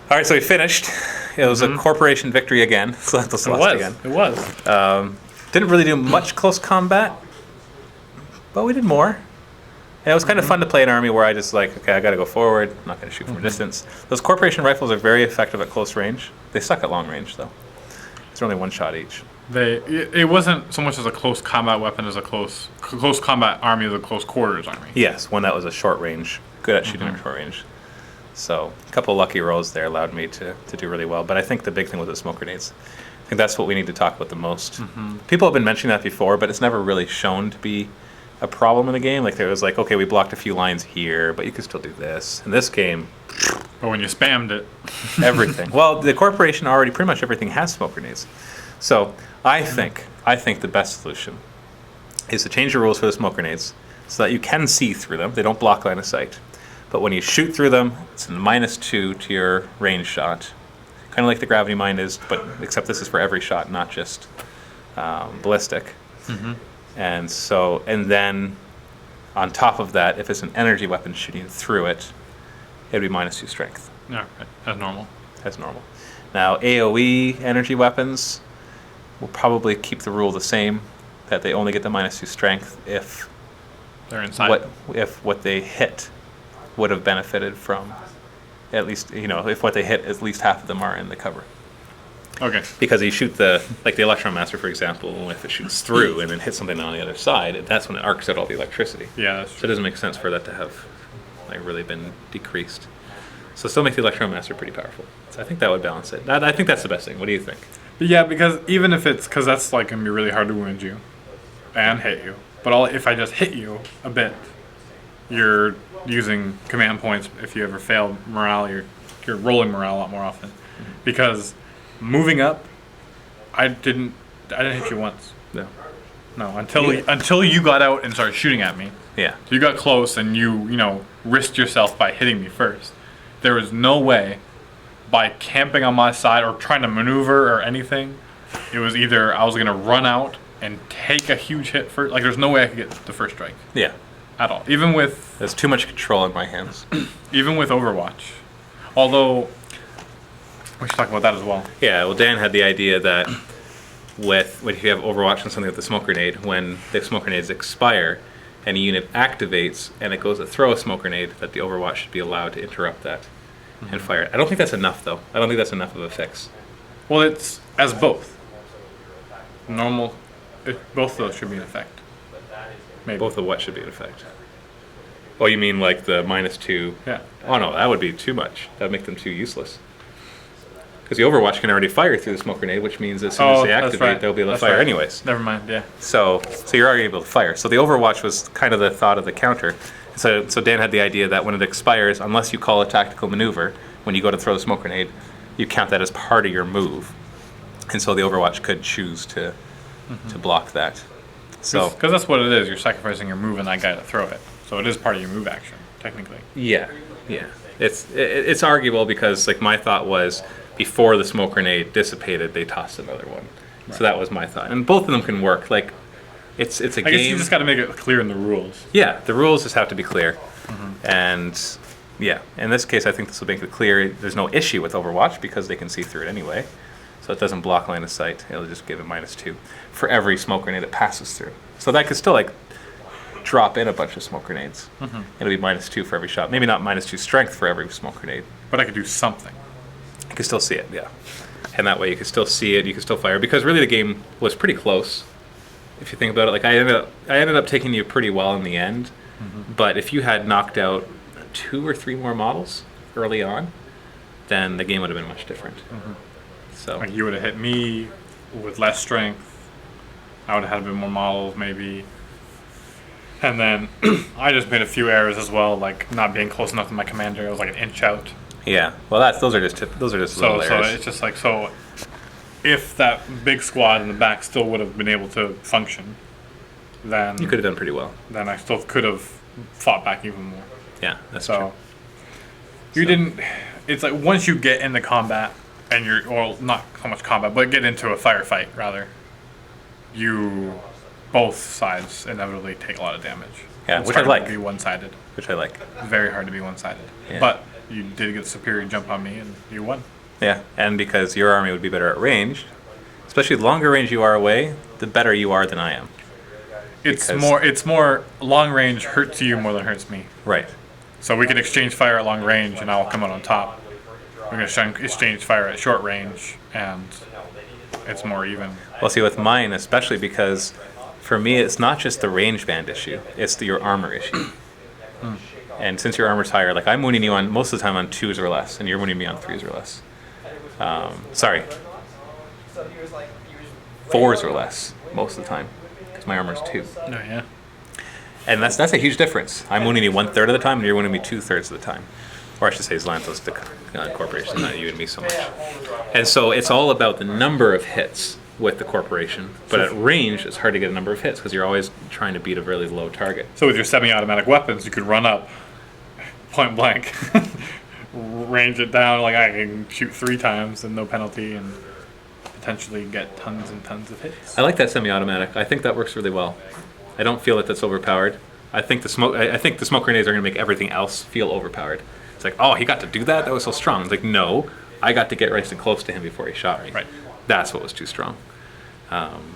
All right, so we finished. It was a corporation victory again. So that's lost again. It was. Didn't really do much close combat, but we did more. And it was kind of fun to play an army where I just okay, I got to go forward. I'm not going to shoot from a distance. Those corporation rifles are very effective at close range. They suck at long range, though. It's only one shot each. It wasn't so much as a close combat weapon as a close combat army as a close quarters army. Yes, one that was a short range, good at shooting at short range. So a couple of lucky rolls there allowed me to do really well. But I think the big thing was the smoke grenades. I think that's what we need to talk about the most. People have been mentioning that before, but it's never really shown to be a problem in the game. Like there was okay, we blocked a few lines here, but you could still do this. In this game, but when you spammed it, everything. Well, the corporation already pretty much everything has smoke grenades. So I think the best solution is to change the rules for the smoke grenades so that you can see through them. They don't block line of sight. But when you shoot through them, it's a -2 to your range shot. Kind of like the gravity mine is, but except this is for every shot, not just ballistic. And then on top of that, if it's an energy weapon shooting through it, it'd be -2 strength. Yeah, as normal. As normal. Now, AoE energy weapons will probably keep the rule the same, that they only get the -2 strength if they're inside. What they hit would have benefited from, at least, if what they hit, at least half of them are in the cover. Okay. Because you shoot the Electron Master, for example, if it shoots through and then hits something on the other side, that's when it arcs out all the electricity. Yeah, that's true. So it doesn't make sense for that to have really been decreased. So still make the Electron Master pretty powerful. So I think that would balance it. I think that's the best thing. What do you think? Yeah, because even if because that's going to be really hard to wound you and hit you. But if I just hit you a bit, you're using command points. If you ever fail morale, you're rolling morale a lot more often. Because moving up, I didn't hit you once. No, until you got out and started shooting at me. Yeah. You got close and you risked yourself by hitting me first. There was no way by camping on my side or trying to maneuver or anything. It was either I was going to run out and take a huge hit first. There's no way I could get the first strike. Yeah. At all. Even with... There's too much control in my hands. Even with Overwatch. Although, we should talk about that as well. Yeah, well, Dan had the idea that if you have Overwatch and something with the smoke grenade, when the smoke grenades expire and a unit activates and it goes to throw a smoke grenade, that the Overwatch should be allowed to interrupt that and fire it. I don't think that's enough, though. I don't think that's enough of a fix. Well, it's as both. Normal. Both of those should be in effect. Maybe. Both of what should be in effect? Oh, you mean like the -2? Yeah. Oh, no, that would be too much. That would make them too useless. Because the Overwatch can already fire through the smoke grenade, which means as soon as they activate, they'll be able to fire anyways. Never mind, yeah. So you're already able to fire. So the Overwatch was kind of the thought of the counter. So Dan had the idea that when it expires, unless you call a tactical maneuver, when you go to throw the smoke grenade, you count that as part of your move. And so the Overwatch could choose to block that. So because that's what it is. You're sacrificing your move and that guy to throw it. So it is part of your move action, technically. Yeah. It's arguable because my thought was before the smoke grenade dissipated, they tossed another one. Right. So that was my thought, and both of them can work. It's a game. I guess you just got to make it clear in the rules. Yeah, the rules just have to be clear, and yeah, in this case, I think this will make it clear. There's no issue with Overwatch because they can see through it anyway. So it doesn't block line of sight. It'll just give it -2 for every smoke grenade it passes through. So that could still drop in a bunch of smoke grenades. It'll be -2 for every shot. Maybe not -2 strength for every smoke grenade. But I could do something. You could still see it, yeah. And that way you could still see it, you could still fire. Because really the game was pretty close. If you think about it, I ended up taking you pretty well in the end. But if you had knocked out 2 or 3 more models early on, then the game would have been much different. So you would have hit me with less strength. I would have had a bit more models, maybe. And then I just made a few errors as well, not being close enough to my commander. I was an inch out. Yeah, well, those are just little errors. So it's just if that big squad in the back still would have been able to function, then you could have done pretty well. Then I still could have fought back even more. Yeah, that's true. You didn't. It's once you get into combat and not so much combat, but get into a firefight rather, both sides inevitably take a lot of damage. Yeah, it's which I hard like. to be one-sided. Which I like. It's very hard to be one-sided. Yeah. But you did get superior jump on me, and you won. Yeah, and because your army would be better at range, especially the longer range you are away, the better you are than I am. It's more long range hurts you more than hurts me. Right. So we can exchange fire at long range, and I'll come out on top. We're going to exchange fire at short range, and it's more even. Well, see, with mine, especially because for me, it's not just the range band issue; it's your armor issue. And since your armor's higher, like I'm wounding you on most of the time on 2s or less, and you're wounding me on 3s or less. Sorry, 4s or less most of the time, because my armor's 2. Oh yeah. And that's a huge difference. I'm wounding you 1/3 of the time, and you're wounding me 2/3 of the time. Or I should say, Xlanthos, the corporation, not you and me so much. And so it's all about the number of hits with the corporation. But at range, it's hard to get a number of hits because you're always trying to beat a really low target. So with your semi-automatic weapons, you could run up, point blank, range it down. Like I can shoot 3 times and no penalty, and potentially get tons and tons of hits. I like that semi-automatic. I think that works really well. I don't feel that that's overpowered. I think the smoke grenades are going to make everything else feel overpowered. It's like, oh, he got to do that? That was so strong. It's like, no, I got to get nice and close to him before he shot me. Right. That's what was too strong.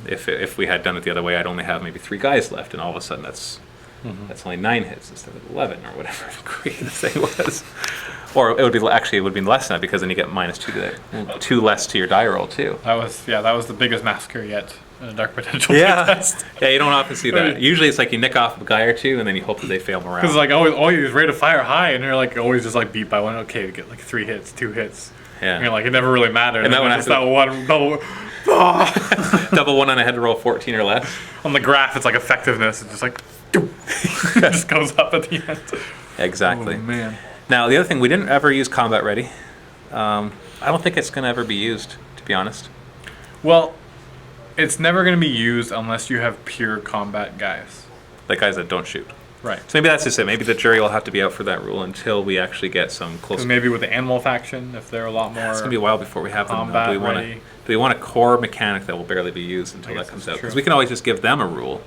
If we had done it the other way, I'd only have maybe 3 guys left, and all of a sudden that's only 9 hits instead of 11 or whatever the greatest thing was. Or it would be less than that because then you get -2 to 2 less to your die roll too. That was the biggest massacre yet in a Dark Potential Yeah, playtest. yeah, you don't often see that. Usually it's like you nick off a guy or 2, and then you hope that they fail morale. Because like always you rate of fire high, and you're like always just like beat by 1. Okay, to get like 3 hits, 2 hits. Yeah. And you're like it never really mattered. And that one just that one double. Double one, and I had to roll 14 or less. On the graph, it's like effectiveness. It's just like it just goes up at the end. Exactly. Oh man. Now the other thing, we didn't ever use combat ready. I don't think it's going to ever be used, to be honest. Well, it's never going to be used unless you have pure combat guys. Like guys that don't shoot. Right. So maybe that's just it. Maybe the jury will have to be out for that rule until we actually get some close. Because maybe with the animal faction, if they're a lot more. It's going to be a while before we have them. Combat Do ready. we want a core mechanic that will barely be used until that comes out? Because we can always just give them a rule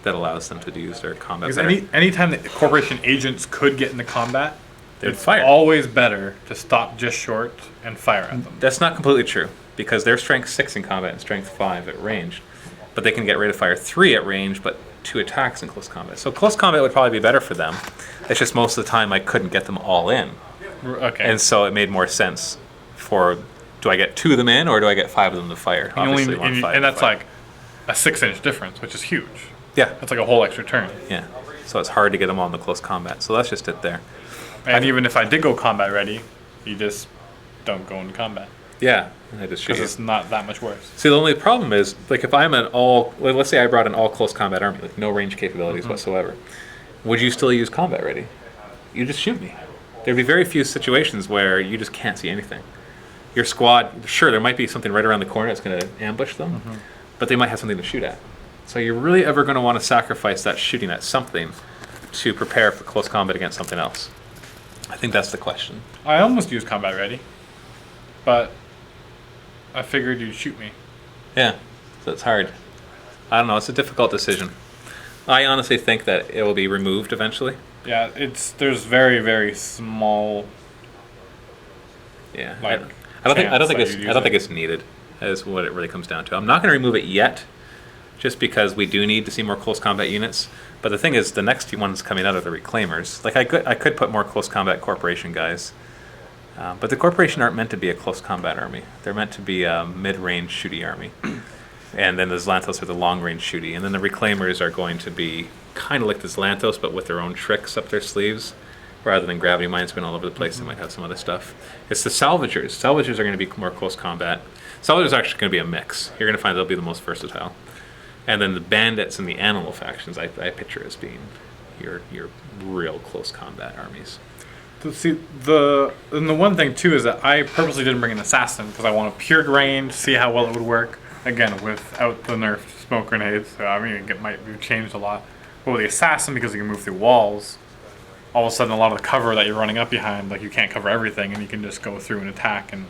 that allows them to use their combat. Because anytime that corporation agents could get into combat, they'd it's fire. always better to stop just short and fire at them. That's not completely true because they're strength 6 in combat and strength 5 at range, but they can get rate of fire 3 at range, but 2 attacks in close combat. So close combat would probably be better for them. It's just most of the time I couldn't get them all in. Okay. And so it made more sense for, do I get 2 of them in or do I get 5 of them to fire? Obviously, and that's like a 6-inch difference, which is huge. Yeah. That's like a whole extra turn. Yeah. So it's hard to get them all in the close combat. So that's just it there. And even if I did go combat ready, you just don't go into combat. Yeah. I just shoot Because you. it's not that much worse. See, the only problem is, like, if I'm let's say I brought an all close combat army, like no range capabilities whatsoever, would you still use combat ready? You just shoot me. There'd be very few situations where you just can't see anything. Your squad, sure, there might be something right around the corner that's going to ambush them, but they might have something to shoot at. So you're really ever going to want to sacrifice that shooting at something to prepare for close combat against something else? I think that's the question. I almost used combat ready, but I figured you'd shoot me. Yeah, so it's hard. I don't know, it's a difficult decision. I honestly think that it will be removed eventually. Yeah, there's very, very small. Yeah, Like, I don't think chance that you'd I don't use think it. it's needed. Is what it really comes down to. I'm not going to remove it yet, just because we do need to see more close combat units. But the thing is, the next ones coming out are the reclaimers. Like I could put more close combat corporation guys, but the corporation aren't meant to be a close combat army. They're meant to be a mid-range shooty army. And then the Xlanthos are the long-range shooty, and then the reclaimers are going to be kind of like the Xlanthos, but with their own tricks up their sleeves. Rather than gravity mines going all over the place, they might have some other stuff. It's the salvagers. Salvagers are going to be more close combat. Salvagers are actually going to be a mix. You're going to find they'll be the most versatile. And then the bandits and the animal factions, I picture as being your real close combat armies. So see, the one thing too is that I purposely didn't bring an assassin because I want a pure range, see how well it would work. Again, without the nerfed smoke grenades, so I mean it might be changed a lot. But with the assassin, because you can move through walls, all of a sudden a lot of the cover that you're running up behind, like you can't cover everything, and you can just go through and attack and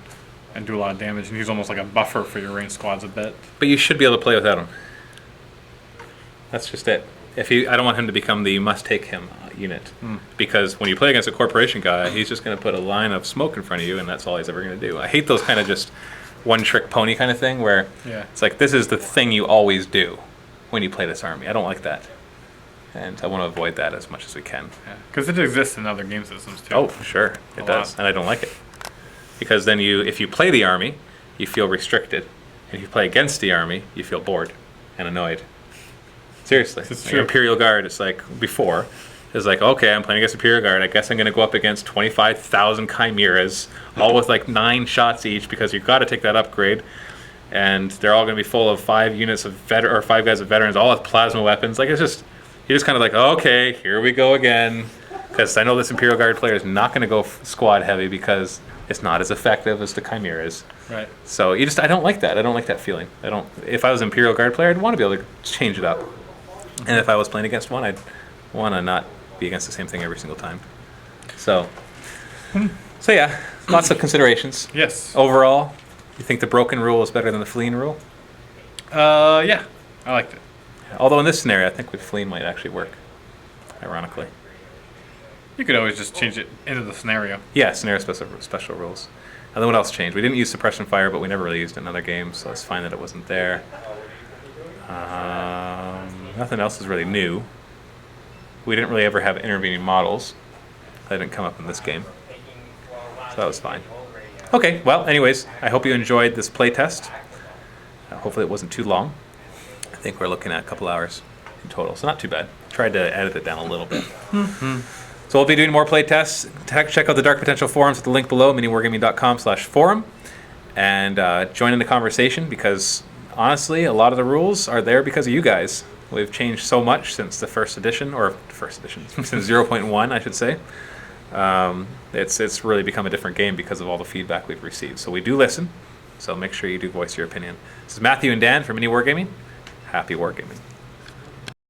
do a lot of damage. And he's almost like a buffer for your ranged squads a bit. But you should be able to play without him. That's just it. I don't want him to become the you must take him. unit. Because when you play against a corporation guy, he's just going to put a line of smoke in front of you, and that's all he's ever going to do. I hate those kind of just one-trick pony kind of thing where it's like, this is the thing you always do when you play this army. I don't like that. And I want to avoid that as much as we can. Because it exists in other game systems too. Oh, sure, it does. And I don't like it. Because then if you play the army, you feel restricted. And if you play against the army, you feel bored and annoyed. Seriously. It's Like true. Imperial Guard, it's like before. It's like, okay, I'm playing against Imperial Guard. I guess I'm going to go up against 25,000 Chimeras, all with like 9 shots each, because you've got to take that upgrade. And they're all going to be full of 5 units of 5 guys of veterans, all with plasma weapons. Like, it's just, you're just kind of like, okay, here we go again. Because I know this Imperial Guard player is not going to go squad heavy because it's not as effective as the Chimeras. Right. So I don't like that. I don't like that feeling. If I was an Imperial Guard player, I'd want to be able to change it up. And if I was playing against one, I'd want to not be against the same thing every single time. So yeah, lots of considerations. Yes. Overall, you think the broken rule is better than the fleeing rule? Yeah. I liked it. Although in this scenario, I think with fleeing might actually work, ironically. You could always just change it into the scenario. Yeah, scenario special rules. And then what else changed? We didn't use suppression fire, but we never really used it in other games, so it's fine that it wasn't there. Nothing else is really new. We didn't really ever have intervening models. That didn't come up in this game. So that was fine. Okay, well, anyways, I hope you enjoyed this playtest. Hopefully it wasn't too long. I think we're looking at a couple hours in total, so not too bad. Tried to edit it down a little bit. So we'll be doing more playtests. Check out the Dark Potential forums at the link below, miniwargaming.com/forum, and join in the conversation, because honestly, a lot of the rules are there because of you guys. We've changed so much since the first edition, since 0.1, I should say. It's really become a different game because of all the feedback we've received. So we do listen, so make sure you do voice your opinion. This is Matthew and Dan from Mini Wargaming. Happy wargaming.